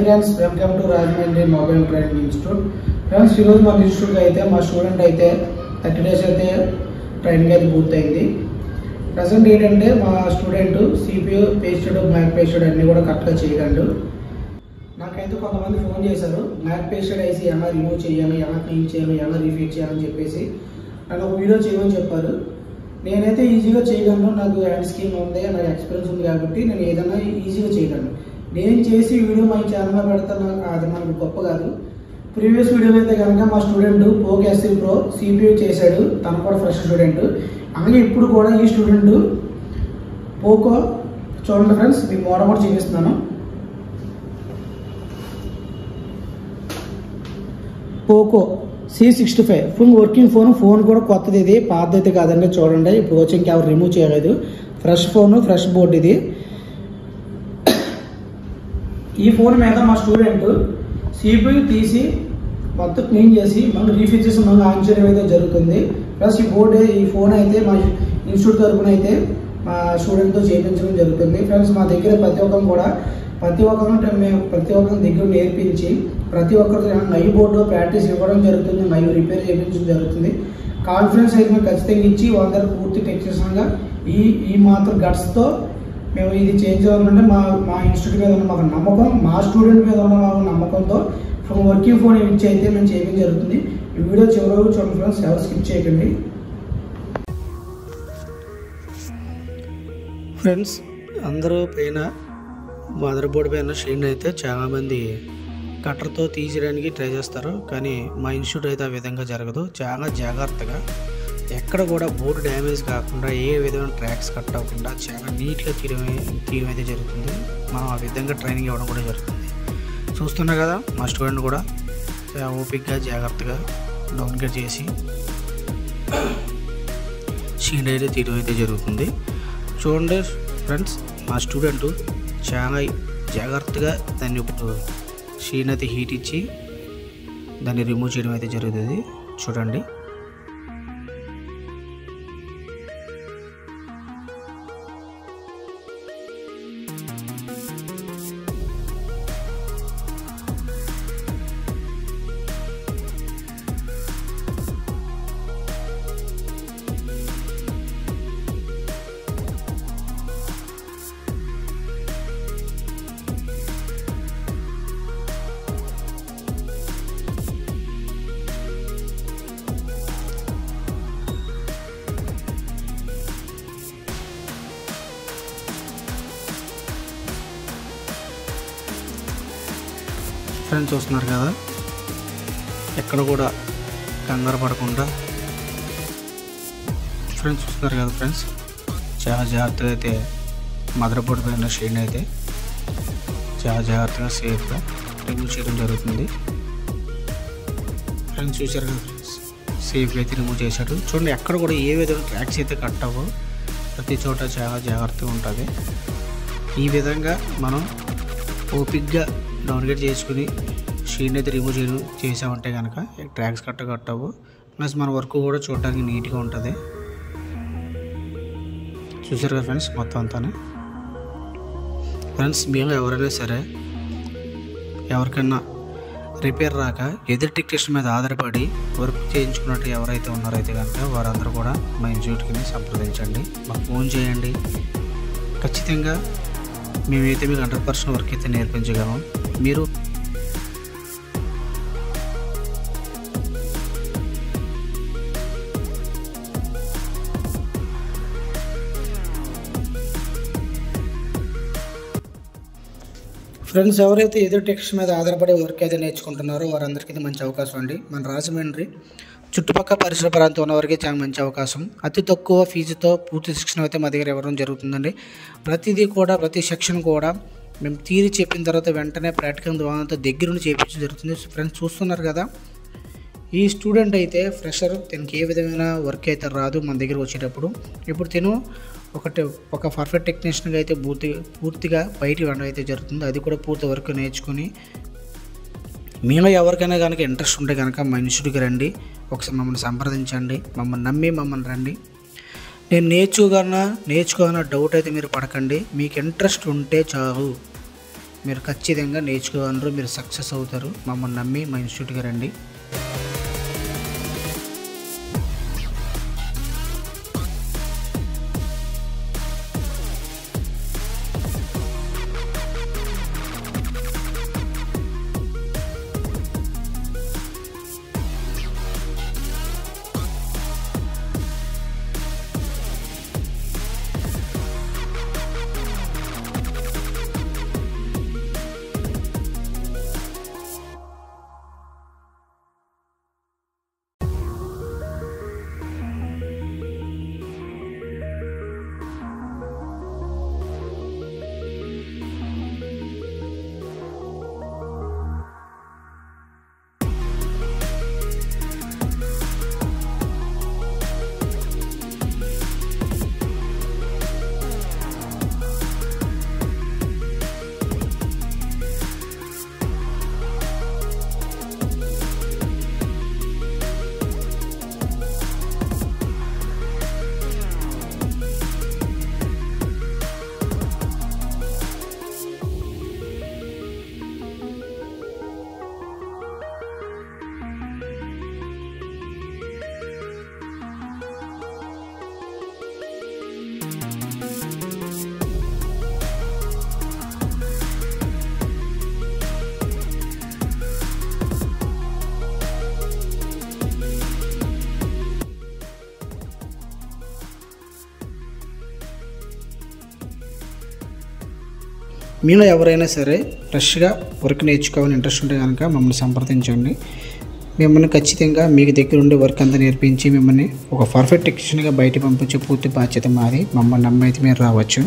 Friends, welcome to Rajahmundry mobile training institute. Friends, ఈరోజు మన institute అయితే మా స్టూడెంట్ అయితే 30 days అయితే ట్రైనింగ్ అయితే పూర్తయింది. ప్రజెంట్ ఏంటంటే మా student CPU pasted mac pasted అన్నీ కూడా కరెక్ట్గా చేయగలడు. నాకైతే కొంతమంది ఫోన్ చేశారు, మ్యాక్ పేస్టెడ్ ఐసీ ఎలా రిమూవ్ చేయాలి, ఎలా క్లీన్ చేయాలి, ఎలా రీఫిట్ చేయాలని చెప్పేసి నన్ను ఒక వీడియో చేయమని చెప్పారు. నేనైతే ఈజీగా చేయగలను, నాకు హ్యాండ్ స్కిల్ ఉంది, నాకు ఎక్స్పీరియన్స్ ఉంది కాబట్టి నేను ఏదైనా ఈజీగా చేయగలను. నేను చేసి వీడియో మా ఛానల్లో పెడతాను, అది మనకు గొప్ప కాదు. ప్రీవియస్ వీడియోలో అయితే కనుక మా student Poco S3 Pro CPU చేశాడు, తను కూడా ఫ్రెష్ స్టూడెంట్. అలాగే ఇప్పుడు కూడా ఈ స్టూడెంట్ పోకో చూడండి ఫ్రెండ్స్, మీకు మోడల్ కూడా చూపిస్తున్నాను. Poco C65 full working phone కూడా కొత్తది, ఇది పాతది అయితే కాదండి. చూడండి, ఇప్పుడు వచ్చి ఇంకెవరు రిమూవ్ చేయలేదు. ఫ్రెష్ ఫోన్, ఫ్రెష్ బోర్డు ఇది. ఈ ఫోన్ మీద మా స్టూడెంట్ CPU తీసి మొత్తం క్లీన్ చేసి మళ్ళీ రీఫిట్ చేసి మళ్ళీ ఆన్ చేయడం అయితే జరుగుతుంది. ప్లస్ ఈ ఫోన్ అయితే మా ఇన్స్టిట్యూట్ తరఫున అయితే మా స్టూడెంట్తో చేయించడం జరుగుతుంది. ఫ్రెండ్స్, మా దగ్గర ప్రతి ఒక్కరు దగ్గర నేర్పించి ప్రతి ఒక్కరు నైవ్ బోర్డు ప్రాక్టీస్ ఇవ్వడం జరుగుతుంది, నైవ్ రిపేర్ చేయించడం జరుగుతుంది. కాన్ఫిడెన్స్ అయితే మేము ఖచ్చితంగా ఇచ్చి వాళ్ళందరూ పూర్తి టెక్నీషియన్గా ఈ మాత్రం గట్స్తో మేము ఇది చేంజ్ చేయాలంటే మా ఇన్స్టిట్యూట్ మీద ఉన్న మాకు నమ్మకం, మా స్టూడెంట్ మీద ఉన్న మాకు నమ్మకంతో వర్కింగ్ ఫోన్ ఇచ్చి అయితే మేము చేయడం జరుగుతుంది. ఈ వీడియో చివరి వరకు చూడండి ఫ్రెండ్స్, ఎవరు స్కిప్ చేయకండి. ఫ్రెండ్స్, అందరూ పైన మదర్ బోర్డు పైన స్క్రీన్ అయితే చాలామంది కట్టర్తో తీసేయడానికి ట్రై చేస్తారు, కానీ మా ఇన్స్టిట్యూట్ అయితే ఆ విధంగా జరగదు. చాలా జాగ్రత్తగా ఎక్కడ కూడా బోర్డు డ్యామేజ్ కాకుండా ఏ విధమైన ట్రాక్స్ కట్ అవ్వకుండా చాలా నీట్గా తీయడం అయితే జరుగుతుంది. మనం ఆ విధంగా ట్రైనింగ్ ఇవ్వడం కూడా జరుగుతుంది. చూస్తున్నా కదా, మా స్టూడెంట్ కూడా ఓపిక్గా జాగ్రత్తగా డౌన్గ్రేడ్ చేసి షీట్ అయితే తీయడం అయితే జరుగుతుంది. చూడండి ఫ్రెండ్స్, మా స్టూడెంట్ చాలా జాగ్రత్తగా దాన్ని ఇప్పుడు షీట్ అయితే హీట్ ఇచ్చి దాన్ని రిమూవ్ చేయడం అయితే జరుగుతుంది. చూడండి, ఫ్రెండ్స్ చూస్తున్నారు కదా, ఎక్కడ కూడా కంగారు పడకుండా ఫ్రెండ్స్ చాలా జాగ్రత్తగా అయితే మదర్ బోర్డు పైన షీట్ అయితే చాలా జాగ్రత్తగా సేఫ్గా రిమూవ్ చేయడం జరుగుతుంది. ఫ్రెండ్స్ చూశారు కదా, సేఫ్గా అయితే రిమూవ్ చేశాడు. చూడండి, ఎక్కడ కూడా ఏ విధంగా ట్రాక్స్ అయితే కట్ అవ్వవు, ప్రతి చోట చాలా జాగ్రత్తగా ఉంటుంది. ఈ విధంగా మనం ఓపిక్గా డౌన్గ్రేడ్ చేసుకుని షీట్ అయితే రిమూవ్ చేసామంటే కనుక ట్రాక్స్ కట్ అవ్వు. ప్లస్ మన వర్క్ కూడా చూడడానికి నీట్గా ఉంటుంది. చూసారు కదా ఫ్రెండ్స్, మొత్తం అంతా. ఫ్రెండ్స్, మేము ఎవరైనా సరే ఎవరికైనా రిపేర్ రాక ఎదురు టెక్నీషియన్ మీద ఆధారపడి వర్క్ చేయించుకున్నట్టు ఎవరైతే ఉన్నారో అయితే కనుక వారందరూ కూడా మా ఇన్స్టిట్యూట్కి సంప్రదించండి, మాకు ఫోన్ చేయండి. ఖచ్చితంగా మేమైతే మీకు 100% వర్క్ అయితే నేర్పించగలం. మీరు ఫ్రెండ్స్, ఎవరైతే ఎదురు టెక్స్ట్ మీద ఆధారపడి వర్క్ అయితే నేర్చుకుంటున్నారో వారందరికీ మంచి అవకాశం అండి. మన రాజమండ్రి చుట్టుపక్కల పరిసర ప్రాంతం ఉన్న వారికి చాలా మంచి అవకాశం. అతి తక్కువ ఫీజుతో పూర్తి శిక్షణ అయితే మా దగ్గర ఇవ్వడం జరుగుతుందండి. ప్రతి సెక్షన్ కూడా మేము తీరి చెప్పిన తర్వాత వెంటనే ప్రాక్టికల్ ద్వారంతో దగ్గరుండి చేయించడం జరుగుతుంది. ఫ్రెండ్స్ చూస్తున్నారు కదా, ఈ స్టూడెంట్ అయితే ఫ్రెషర్, తనకి ఏ విధమైన వర్క్ అయితే రాదు మన దగ్గర వచ్చేటప్పుడు. ఇప్పుడు తను ఒక పర్ఫెక్ట్ టెక్నీషియన్గా అయితే పూర్తిగా బయటికి వెళ్ళడం అయితే జరుగుతుంది. అది కూడా పూర్తి వర్క్ నేర్చుకుని మీలో ఎవరికైనా కనుక ఇంట్రెస్ట్ ఉంటే కనుక మా ఇన్స్టిట్యూట్కి రండి, ఒకసారి మమ్మల్ని సంప్రదించండి, మమ్మల్ని నమ్మి మమ్మల్ని రండి. నేను నేర్చుకోగలనా డౌట్ అయితే మీరు పడకండి. మీకు ఇంట్రెస్ట్ ఉంటే చాలు, మీరు ఖచ్చితంగా నేర్చుకోగలరు, మీరు సక్సెస్ అవుతారు. మమ్మల్ని నమ్మి మా ఇన్స్టిట్యూట్కి రండి. మీలో ఎవరైనా సరే ఫ్రెష్గా వర్క్ నేర్చుకోవాలని ఇంట్రెస్ట్ ఉంటే కనుక మమ్మల్ని సంప్రదించండి. మిమ్మల్ని ఖచ్చితంగా మీకు దగ్గర ఉండే వర్క్ అంతా నేర్పించి మిమ్మల్ని ఒక పర్ఫెక్ట్ టెక్నీషియన్గా బయట పంపించే పూర్తి బాధ్యత మాది. మమ్మల్ని నమ్మైతే మీరు రావచ్చు.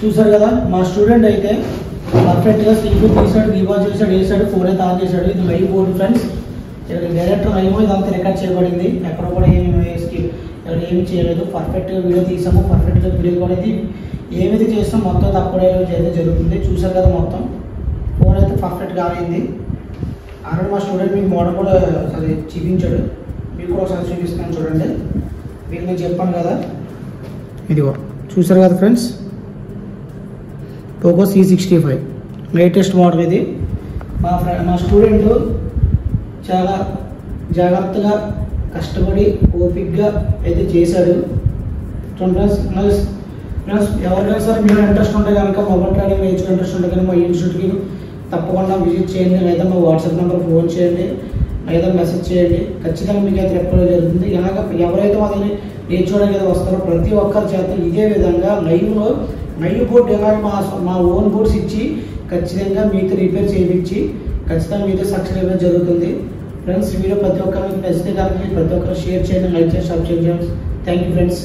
చూసారు కదా మా స్టూడెంట్ అయితే పర్ఫెక్ట్గా స్లీప్ తీసాడు, రీవాజ్ చేశాడు, వేసాడు, ఫోన్ అయితే ఆన్ చేశాడు. ఇది లైవ్ బోర్డు ఫ్రెండ్స్. ఇక్కడ డైరెక్టర్ లైవ్ ఇదంతా రికార్డ్ చేయబడింది. ఎక్కడ కూడా ఏమి చేయలేదు. పర్ఫెక్ట్గా వీడియో తీసాము, పర్ఫెక్ట్గా వీడియో కూడా ఏమైతే చేస్తాం మొత్తం తప్పడే అయితే జరుగుతుంది. చూసారు కదా మొత్తం ఫోన్ అయితే పర్ఫెక్ట్గా ఆగింది. ఆల్రెడీ మా స్టూడెంట్ మీకు మోడల్ కూడా అది చూపించాడు, మీకు కూడా ఒకసారి చూపిస్తాను చూడండి. మీకు నేను చెప్పాను కదా, ఇదిగో చూసారు కదా friends, Poco C65 latest model ఇది. మా స్టూడెంట్ చాలా జాగ్రత్తగా కష్టపడి ఓపిక్గా అయితే చేశాడు. ఫ్రెండ్స్ ఎవరికైనా సరే మీరు ఇంట్రెస్ట్ ఉంటే కనుక మొబైల్ ట్రైనింగ్ నేర్చుకునే ఇంట్రెస్ట్ ఉంటే కనుక మా ఇన్స్టిట్యూట్కి తప్పకుండా విజిట్ చేయండి, లేదా మా వాట్సాప్ నెంబర్ ఫోన్ చేయండి, లేదా మెసేజ్ చేయండి. ఖచ్చితంగా మీకు అయితే రిప్లై జరుగుతుంది. ఇలాగ ఎవరైతే మాది నేర్చుకోవడానికి అయితే వస్తారో ప్రతి ఒక్కరి చేత ఇదే విధంగా లైవ్ బోర్డ్ ఇలాగ మా ఓన్ బోర్డ్స్ ఇచ్చి ఖచ్చితంగా మీతో రిపేర్ చేయించి ఖచ్చితంగా మీతో సక్సెస్ అవ్వడం జరుగుతుంది. ఫ్రెండ్స్ వీడియో ప్రతి ఒక్కరికి నచ్చితే కనుక ప్రతి ఒక్కరు షేర్ చేయండి, లైక్ చేసి సబ్స్క్రైబ్ చేయండి. Thank you friends.